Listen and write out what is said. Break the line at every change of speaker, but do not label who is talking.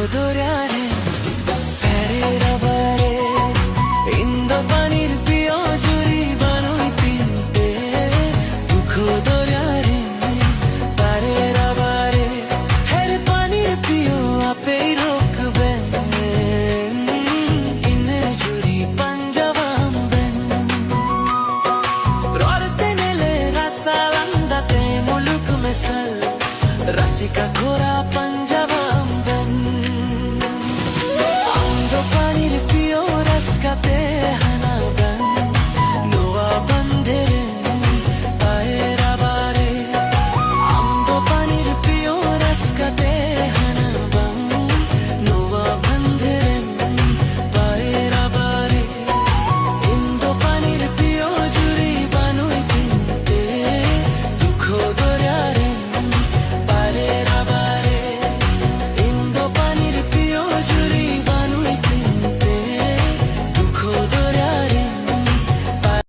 দরিয়ারে প্যারে রবারে ইন্দো পানির প্রিয় জুরি বানুই তিনতে দুঃখ দরিয়ারে প্যারে রবারে হের পানির প্রিয় আপেই রোকবেন ইনের জুরি পাঞ্জাবাম বেন রড়তে নেলে রাসালান্দাতে মুলুক মেসল রাসিকা ঘোরা